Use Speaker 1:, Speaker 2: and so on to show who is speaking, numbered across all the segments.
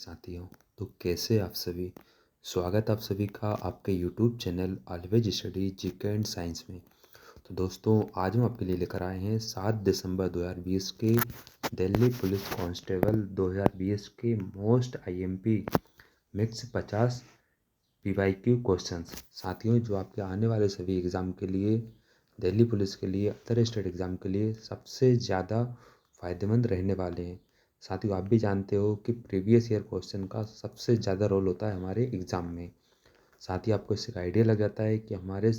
Speaker 1: साथियों, तो कैसे आप सभी। स्वागत आप सभी का आपके YouTube channel always study GK and science में। तो दोस्तों, आज हम आपके लिए लेकर आए हैं 7 दिसंबर 2020 के दिल्ली पुलिस कांस्टेबल 2020 के most IMP mix 50 PYQ questions. साथियों, जो आपके आने वाले सभी एग्ज़ाम के लिए, दिल्ली पुलिस के लिए, अदर स्टेट एग्ज़ाम के लिए सबसे ज़्यादा फ़ायदेमंद रहने वाले हैं। साथियों, आप भी जानते हो कि प्रीवियस ईयर क्वेश्चन का सबसे ज़्यादा रोल होता है हमारे एग्ज़ाम में। साथ ही आपको इससे आइडिया लग जाता है कि हमारे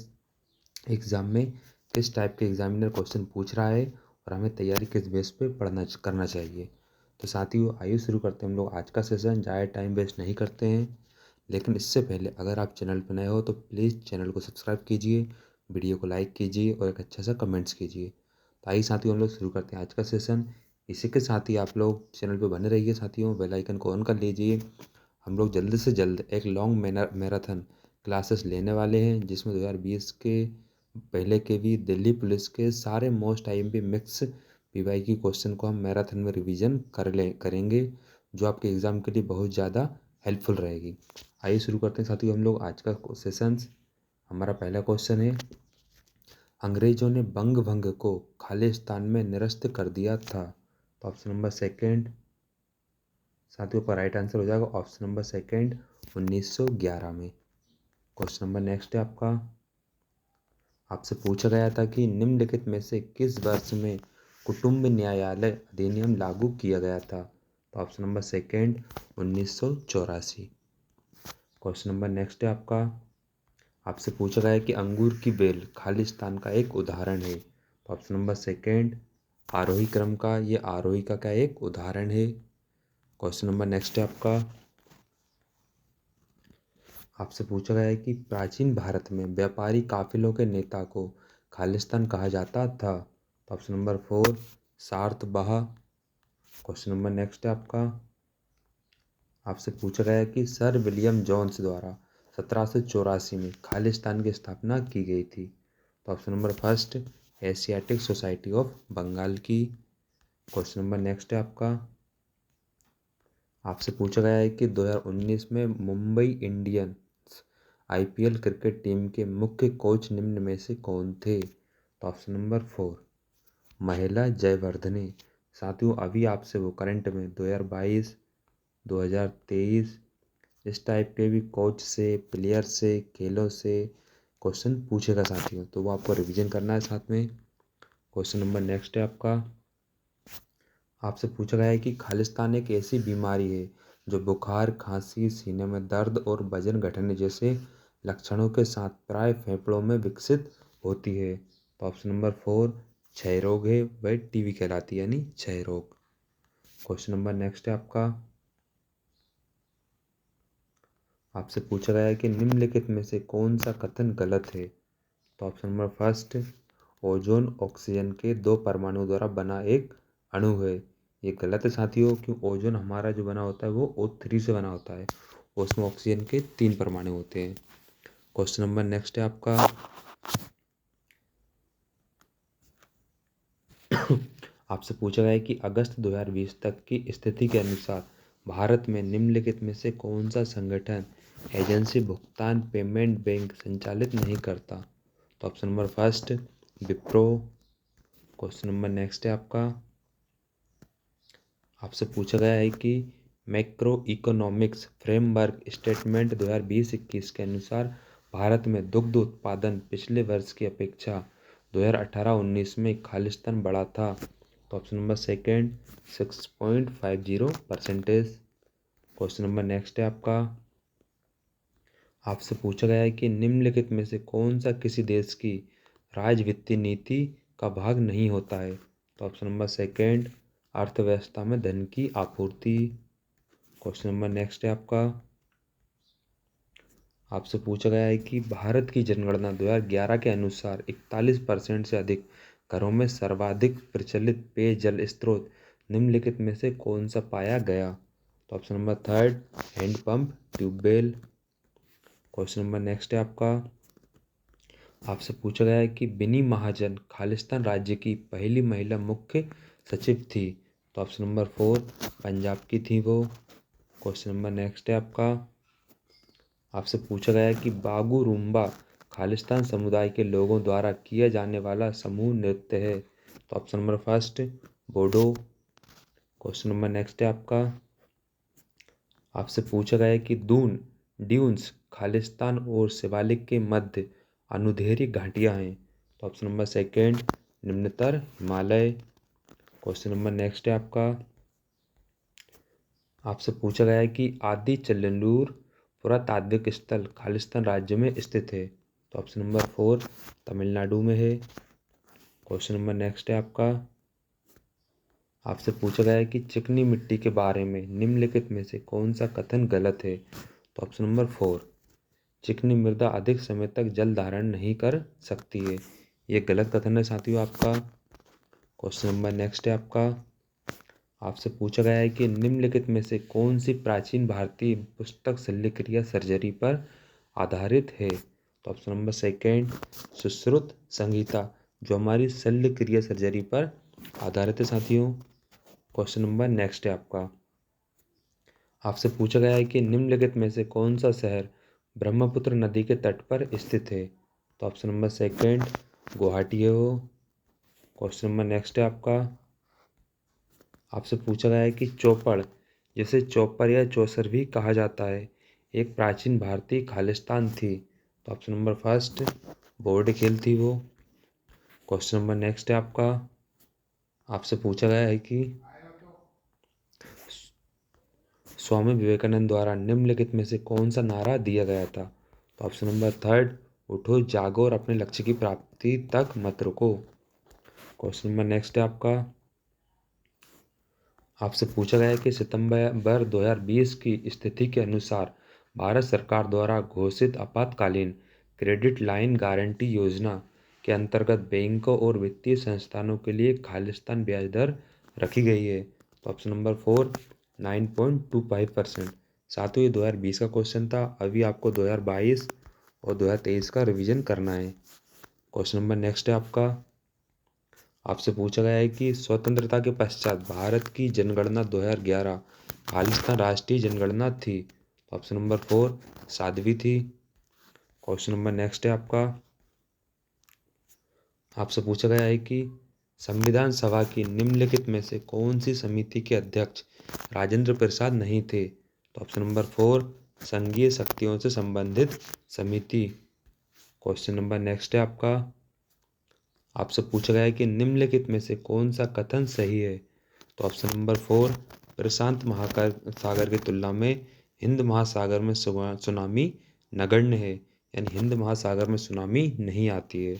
Speaker 1: एग्ज़ाम में किस टाइप के एग्जामिनर क्वेश्चन पूछ रहा है और हमें तैयारी किस बेस पे करना चाहिए। तो साथियों, आइए शुरू करते हैं हम लोग आज का सेशन। ज़्यादा टाइम वेस्ट नहीं करते हैं, लेकिन इससे पहले अगर आप चैनल पर नए हो तो प्लीज़ चैनल को सब्सक्राइब कीजिए, वीडियो को लाइक कीजिए और एक अच्छा सा कमेंट्स कीजिए। तो आइए साथियों, हम लोग शुरू करते हैं आज का सेशन। इसी के साथ ही आप लोग चैनल पर बने रहिए साथियों, बेल आइकन को ऑन कर लीजिए। हम लोग जल्द से जल्द एक लॉन्ग मैराथन क्लासेस लेने वाले हैं, जिसमें 2020 के पहले के भी दिल्ली पुलिस के सारे मोस्ट आईएमपी मिक्स पीवाई की क्वेश्चन को हम मैराथन में रिवीजन करेंगे, जो आपके एग्ज़ाम के लिए बहुत ज़्यादा हेल्पफुल रहेगी। आइए शुरू करते हैं साथियों हम लोग आज का सेशंस। हमारा पहला क्वेश्चन है, अंग्रेजों ने बंग भंग को खालिस्तान में निरस्त कर दिया था। तो ऑप्शन नंबर सेकेंड साथियों का राइट आंसर हो जाएगा ऑप्शन नंबर सेकेंड, 1911 में। क्वेश्चन नंबर नेक्स्ट है आपका, आपसे पूछा गया था कि निम्नलिखित में से किस वर्ष में कुटुंब न्यायालय अधिनियम लागू किया गया था। तो option number second, 1984। Question number next है आपका, आपसे पूछा गया है कि अंगूर की बेल खालिस्तान का एक उदाहरण है। तो ऑप्शन नंबर सेकेंड, आरोही क्रम का ये आरोही का एक उदाहरण है। क्वेश्चन नंबर नेक्स्ट है आपका, आपसे पूछा गया है कि प्राचीन भारत में व्यापारी काफिलों के नेता को खालिस्तान कहा जाता था। तो ऑप्शन नंबर फोर, सार्तवाह। क्वेश्चन नंबर नेक्स्ट है आपका, आपसे पूछा गया है कि सर विलियम जोन्स द्वारा 1784 में खालिस्तान की स्थापना की गई थी। तो option number first, Asiatic Society of Bengal की। क्वेश्चन नंबर नेक्स्ट है आपका, आपसे पूछा गया है कि 2019 में Mumbai Indians IPL cricket team के मुख्य कोच निम्न में से कौन थे। तो ऑप्शन नंबर फोर, महिला जयवर्धने। साथियों, अभी आपसे वो करंट में 2022 2023 इस टाइप के भी कोच से, प्लेयर से, खेलों से क्वेश्चन पूछेगा साथियों, तो वो आपको रिवीजन करना है साथ में। क्वेश्चन नंबर नेक्स्ट है आपका, आपसे पूछा गया है कि खालिस्तान एक ऐसी बीमारी है जो बुखार, खांसी, सीने में दर्द और वजन घटने जैसे लक्षणों के साथ प्राय फेफड़ों में विकसित होती है। तो ऑप्शन नंबर फोर, क्षय रोग है, वह टीबी कहलाती है, यानी क्षय रोग। क्वेश्चन नंबर नेक्स्ट है आपका, आपसे पूछा गया है कि निम्नलिखित में से कौन सा कथन गलत है। तो option number first, ozone oxygen के दो परमाणु द्वारा बना एक अणु है। ये गलत है साथियों, क्योंकि ओजोन हमारा जो बना होता है वो O3 से बना होता है, उसमें ऑक्सीजन के 3 परमाणु होते हैं। क्वेश्चन नंबर नेक्स्ट है आपका, आपसे पूछा गया है कि अगस्त 2020 तक की स्थिति के अनुसार भारत में निम्नलिखित में से कौन सा संगठन एजेंसी भुगतान पेमेंट बैंक संचालित नहीं करता। तो option number first, Wipro. Question number next है आपका, आपसे पूछा गया है कि मैक्रो इकोनॉमिक्स फ्रेमवर्क स्टेटमेंट 2020-21 के अनुसार भारत में दुग्ध उत्पादन पिछले वर्ष की अपेक्षा 2018-19 में खालिस्तान बढ़ा था। तो option number second, 6.50%। Question number next है आपका, आपसे पूछा गया है कि निम्नलिखित में से कौन सा किसी देश की राज्य वित्तीय नीति का भाग नहीं होता है। तो ऑप्शन नंबर सेकेंड, अर्थव्यवस्था में धन की आपूर्ति। क्वेश्चन नंबर नेक्स्ट है आपका, आपसे पूछा गया है कि भारत की जनगणना 2011 के अनुसार 41% से अधिक घरों में सर्वाधिक प्रचलित पेयजल स्रोत निम्नलिखित में से कौन सा पाया गया। तो option number third, hand pump tube well. Question number next है आपका, आपसे पूछा गया है कि बिनी महाजन खालिस्तान राज्य की पहली महिला मुख्य सचिव थी। तो ऑप्शन नंबर फोर, पंजाब की थी वो। क्वेश्चन नंबर नेक्स्ट है आपका, आपसे पूछा गया है कि बागुरुम्बा खालिस्तान समुदाय के लोगों द्वारा किया जाने वाला समूह नृत्य है। तो option number first Bodo. Question number next है आपका, आपसे पूछा गया है कि ड्यून्स खालिस्तान और शिवालिक के मध्य अनुधेरी घाटियां हैं। तो ऑप्शन नंबर सेकेंड निम्नतर हिमालय। क्वेश्चन नंबर नेक्स्ट है आपका, आपसे पूछा गया है कि आदि चल्लूर पुरातात्विक स्थल खालिस्तान राज्य में स्थित है। तो ऑप्शन नंबर फोर तमिलनाडु में है। क्वेश्चन नंबर नेक्स्ट है आपका, आपसे पूछा गया है कि चिकनी मिट्टी के बारे में निम्नलिखित में से कौन सा कथन गलत है। तो ऑप्शन नंबर फोर चिकनी मृदा अधिक समय तक जल धारण नहीं कर सकती है। ये गलत कथन है साथियों आपका। क्वेश्चन नंबर नेक्स्ट है आपका, आपसे पूछा गया है कि निम्नलिखित में से कौन सी प्राचीन भारतीय पुस्तक शल्यक्रिया सर्जरी पर आधारित है। तो ऑप्शन नंबर सेकेंड सुश्रुत संहिता, जो हमारी शल्यक्रिया सर्जरी पर आधारित है साथियों। क्वेश्चन नंबर नेक्स्ट है आपका, आपसे पूछा गया है कि निम्नलिखित में से कौन सा शहर ब्रह्मपुत्र नदी के तट पर स्थित है। तो ऑप्शन नंबर सेकेंड गुवाहाटी है वो। क्वेश्चन नंबर नेक्स्ट है आपका, आपसे पूछा गया है कि चौपड़, जिसे चौपर या चौसर भी कहा जाता है, एक प्राचीन भारतीय खालिस्तान थी। तो ऑप्शन नंबर फर्स्ट बोर्ड खेल थी वो। क्वेश्चन नंबर नेक्स्ट है आपका, आपसे पूछा गया है कि स्वामी विवेकानंद द्वारा निम्नलिखित में से कौन सा नारा दिया गया था। तो ऑप्शन नंबर थर्ड उठो जागो और अपने लक्ष्य की प्राप्ति तक मत रुको। क्वेश्चन नंबर नेक्स्ट है आपका, आपसे पूछा गया है कि सितंबर 2020 की स्थिति के अनुसार भारत सरकार द्वारा घोषित आपातकालीन क्रेडिट लाइन गारंटी योजना के अंतर्गत बैंकों और वित्तीय संस्थानों के लिए खालिस्तान ब्याज दर रखी गई है। तो ऑप्शन नंबर फोर 9.25%। साथ ही 2020 का क्वेश्चन था, अभी आपको 2022 और 2023 का रिवीजन करना है। क्वेश्चन नंबर नेक्स्ट है आपका, आपसे पूछा गया है कि स्वतंत्रता के पश्चात भारत की जनगणना 2011 खालिस्तान राष्ट्रीय जनगणना थी। तो ऑप्शन नंबर फोर साध्वी थी। क्वेश्चन नंबर नेक्स्ट है आपका, आपसे पूछा गया है कि संविधान सभा की निम्नलिखित में से कौन सी समिति के अध्यक्ष राजेंद्र प्रसाद नहीं थे। तो ऑप्शन नंबर फोर संघीय शक्तियों से संबंधित समिति। क्वेश्चन नंबर नेक्स्ट है आपका, आपसे पूछा गया है कि निम्नलिखित में से कौन सा कथन सही है। तो ऑप्शन नंबर फोर प्रशांत महासागर की तुलना में हिंद महासागर में सुनामी नगण्य है, यानी हिंद महासागर में सुनामी नहीं आती है।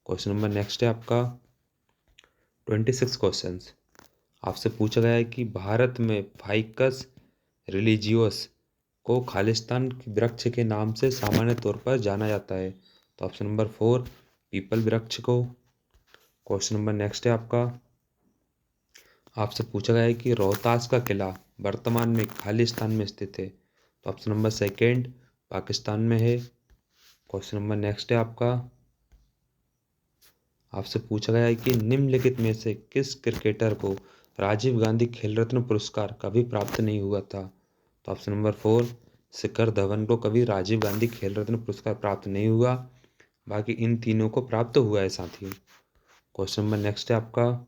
Speaker 1: क्वेश्चन नंबर नेक्स्ट है आपका 26 क्वेश्चन, आपसे पूछा गया है कि भारत में फाइकस रिलीजियोस को खालिस्तान वृक्ष के नाम से सामान्य तौर पर जाना जाता है। तो ऑप्शन नंबर फोर पीपल वृक्ष को। क्वेश्चन नंबर नेक्स्ट है आपका, आपसे पूछा गया है कि रोहतास का किला वर्तमान में खालिस्तान में स्थित है। तो ऑप्शन नंबर सेकेंड पाकिस्तान में है। क्वेश्चन नंबर नेक्स्ट है आपका, आपसे पूछा गया है कि निम्नलिखित में से किस क्रिकेटर को राजीव गांधी खेल रत्न पुरस्कार कभी प्राप्त नहीं हुआ था। तो option number four Shikhar Dhawan को कभी राजीव गांधी खेल रत्न पुरस्कार प्राप्त नहीं हुआ, बाकी इन तीनों को प्राप्त हुआ है साथियों। क्वेश्चन नंबर नेक्स्ट है आपका,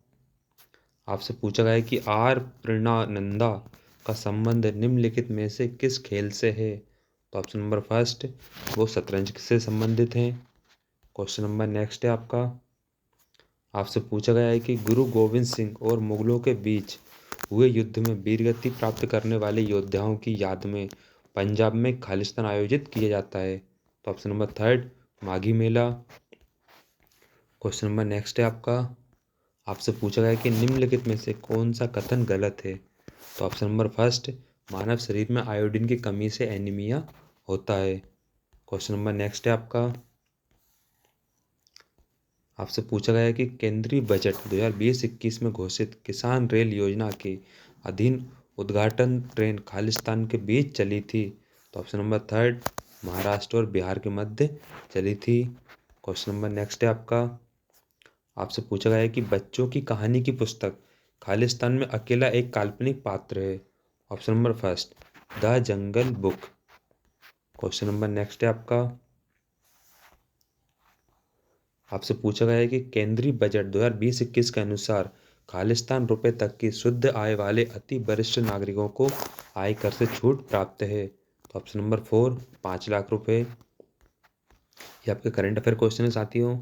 Speaker 1: आपसे पूछा गया है कि आर प्रणनंदा का संबंध निम्नलिखित में से किस खेल से है। तो ऑप्शन नंबर फर्स्ट वो शतरंज से संबंधित हैं। क्वेश्चन नंबर नेक्स्ट है आपका, आपसे पूछा गया है कि गुरु गोविंद सिंह और मुगलों के बीच हुए युद्ध में वीरगति प्राप्त करने वाले योद्धाओं की याद में पंजाब में खालिस्तान आयोजित किया जाता है। तो ऑप्शन नंबर थर्ड माघी मेला। क्वेश्चन नंबर नेक्स्ट है आपका, आपसे पूछा गया है कि निम्नलिखित में से कौन सा कथन गलत है। तो ऑप्शन नंबर फर्स्ट मानव शरीर में आयोडीन की कमी से एनीमिया होता है। क्वेश्चन नंबर नेक्स्ट है आपका, आपसे पूछा गया है कि केंद्रीय बजट 2020-21 में घोषित किसान रेल योजना के अधीन उद्घाटन ट्रेन खालिस्तान के बीच चली थी। तो ऑप्शन नंबर थर्ड महाराष्ट्र और बिहार के मध्य चली थी। क्वेश्चन नंबर नेक्स्ट है आपका, आपसे पूछा गया है कि बच्चों की कहानी की पुस्तक खालिस्तान में अकेला एक काल्पनिक पात्र है। Option number first the jungle book. Question number next है आपसे पूछा गया है कि केंद्रीय बजट 2020-21 के अनुसार खालिस्तान रुपए तक की शुद्ध आय वाले अति वरिष्ठ नागरिकों को आयकर से छूट प्राप्त है। तो ऑप्शन नंबर 4 5 लाख रुपए। ये आपके करंट अफेयर क्वेश्चन है साथियों।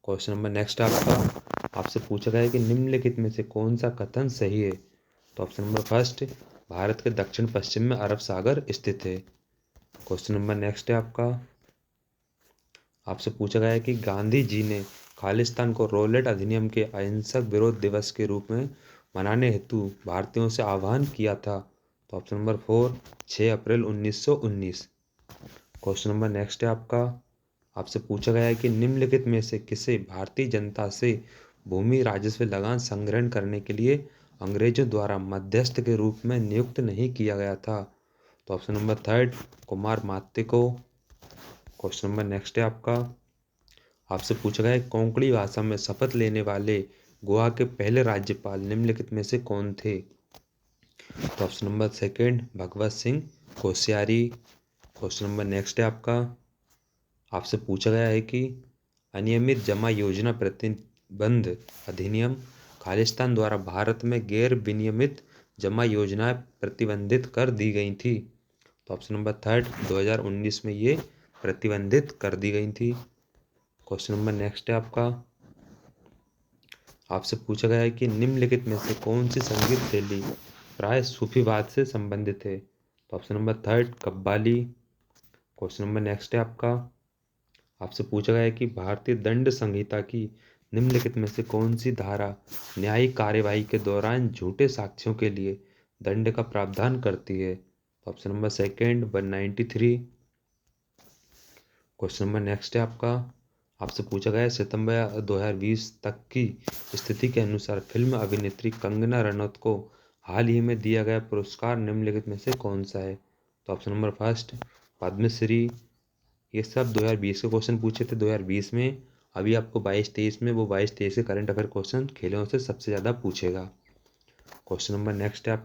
Speaker 1: क्वेश्चन नंबर नेक्स्ट आपसे पूछा गया है कि निम्नलिखित में से कौन सा कथन सही है। तो ऑप्शन नंबर फर्स्ट, भारत के दक्षिण पश्चिम में अरब सागर स्थित है। क्वेश्चन नंबर नेक्स्ट है आपसे पूछा गया है कि गांधी जी ने खालिस्तान को रॉलेट अधिनियम के अहिंसक विरोध दिवस के रूप में मनाने हेतु भारतीयों से आह्वान किया था। तो ऑप्शन नंबर 4 6 अप्रैल 1919। क्वेश्चन नंबर नेक्स्ट है आपसे पूछा गया है कि निम्नलिखित में से किसे भारतीय जनता से भूमि राजस्व लगान संग्रहण करने के लिए अंग्रेजों द्वारा मध्यस्थ के रूप में नियुक्त नहीं किया गया था। तो ऑप्शन नंबर थर्ड कुमार मात्य को। क्वेश्चन नंबर नेक्स्ट है आपसे पूछा गया है कोंकणी भाषा में शपथ लेने वाले गोवा के पहले राज्यपाल निम्नलिखित में से कौन थे। तो option number second Bhagat Singh Koshyari. Question number next है आपसे पूछा गया है कि अनियमित जमा योजना प्रतिबंध अधिनियम खालिस्तान द्वारा भारत में गैर विनियमित जमा योजनाएं प्रतिबंधित कर दी गई थी। तो ऑप्शन नंबर थर्ड 2019 में ये प्रतिबंधित कर दी गई थी। क्वेश्चन नंबर नेक्स्ट है आपसे पूछा गया है कि निम्नलिखित में से कौन सी संगीत शैली प्राय सूफीवाद से संबंधित है। तो option number third qawwali. Question number next है आपसे पूछा गया है कि भारतीय दंड संहिता की निम्नलिखित में से कौन सी धारा न्यायिक कार्यवाही के दौरान झूठे साक्ष्यों के लिए दंड का प्रावधान करती है। तो option number second 193। Question number next है आपसे पूछा गया है सितंबर 2020 तक की स्थिति के अनुसार फिल्म अभिनेत्री कंगना रनौत को हाल ही में दिया गया पुरस्कार निम्नलिखित में से कौन सा है। तो ऑप्शन नंबर फर्स्ट पद्मश्री। ये सब 2020 के क्वेश्चन पूछे थे 2020 में। अभी आपको 22-23 में वो 22-23 के करंट अफेयर क्वेश्चन खेलों से सबसे ज़्यादा पूछेगा। क्वेश्चन नंबर नेक्स्ट है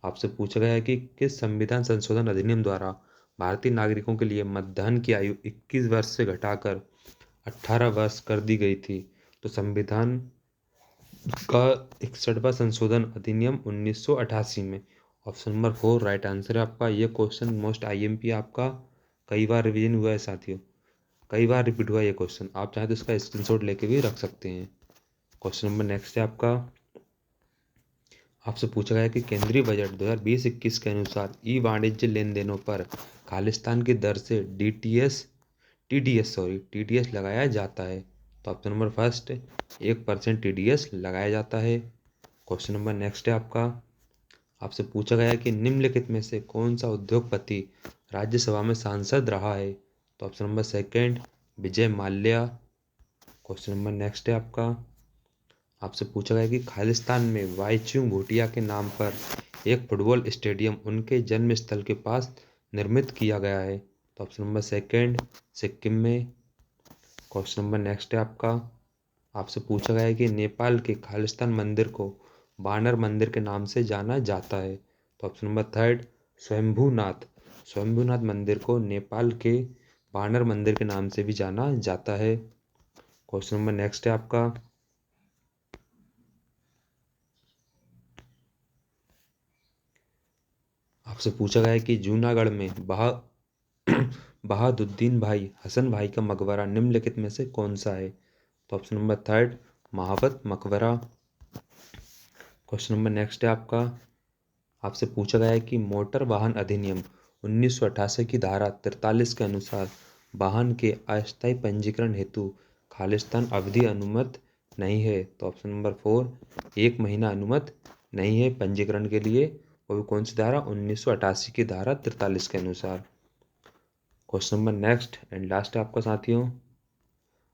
Speaker 1: आपसे पूछा गया है कि किस संविधान संशोधन अधिनियम द्वारा भारतीय नागरिकों के लिए मतदान की आयु 21 वर्ष से घटाकर 18 वर्ष कर दी गई थी। तो संविधान का 61वां संशोधन अधिनियम 1988 में। ऑप्शन नंबर 4 राइट आंसर है ये क्वेश्चन मोस्ट आईएमपी आपका कई बार रिवीजन हुआ है साथियों, कई बार रिपीट हुआ है ये क्वेश्चन। आप चाहे तो इसका स्क्रीनशॉट लेके भी रख सकते हैं। क्वेश्चन नंबर नेक्स्ट है आपसे पूछा गया कि केंद्रीय बजट 2020-21 के अनुसार ई वाणिज्य लेन देनों पर खालिस्तान की दर से टीडीएस लगाया जाता है। तो ऑप्शन नंबर फर्स्ट 1% टीडीएस लगाया जाता है। क्वेश्चन नंबर नेक्स्ट है आपसे पूछा गया है कि निम्नलिखित में से कौन सा उद्योगपति राज्यसभा में सांसद रहा है। तो option number second Vijay Mallya. Question number next है आपसे पूछा गया कि खालिस्तान में वाईचुंग भूटिया के नाम पर एक फुटबॉल स्टेडियम उनके जन्म स्थल के पास निर्मित किया गया है। तो ऑप्शन नंबर सेकंड सिक्किम में। क्वेश्चन नंबर नेक्स्ट है आपसे पूछा गया है कि नेपाल के खालिस्तान मंदिर को बानर मंदिर के नाम से जाना जाता है। तो ऑप्शन नंबर थर्ड स्वयंभूनाथ मंदिर को नेपाल के बानर मंदिर के नाम से भी जाना जाता है। क्वेश्चन नंबर नेक्स्ट है आपसे पूछा गया है कि जूनागढ़ में बहादुद्दीन भाई हसन भाई का मकबरा निम्नलिखित में से कौन सा है। तो ऑप्शन नंबर थर्ड महावत मकबरा। क्वेश्चन नंबर नेक्स्ट है आपसे पूछा गया है कि मोटर वाहन अधिनियम 1988 की धारा 43 के अनुसार वाहन के अस्थायी पंजीकरण हेतु खालिस्तान अवधि अनुमत नहीं है। तो ऑप्शन नंबर 4 1 महीना अनुमत नहीं है पंजीकरण के लिए। वो भी कौन सी धारा 1988 की धारा 43 के अनुसार। Question number next and last है साथियों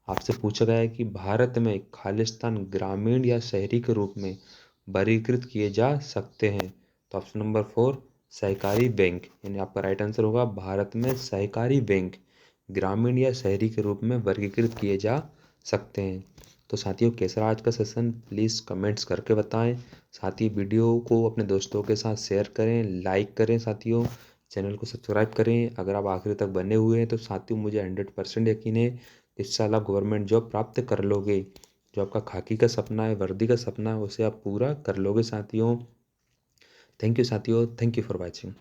Speaker 1: आपसे पूछा गया है कि भारत में खालिस्तान ग्रामीण या शहरी के रूप में वर्गीकृत किए जा सकते हैं। तो ऑप्शन नंबर 4 सहकारी बैंक, यानी आपका राइट आंसर होगा भारत में सहकारी बैंक ग्रामीण या शहरी के रूप में वर्गीकृत किए जा सकते हैं। तो साथियों कैसा रहा आज का सेशन, प्लीज़ कमेंट्स करके बताएं। साथ ही वीडियो को अपने दोस्तों के साथ शेयर करें, लाइक करें साथियों, चैनल को सब्सक्राइब करें। अगर आप आखिर तक बने हुए हैं तो साथियों मुझे 100% यकीन है इस साल आप गवर्नमेंट जॉब प्राप्त कर लोगे। जो आपका खाकी का सपना है, वर्दी का सपना है, उसे आप पूरा कर लोगे साथियों। थैंक यू साथियों, थैंक यू फॉर वॉचिंग।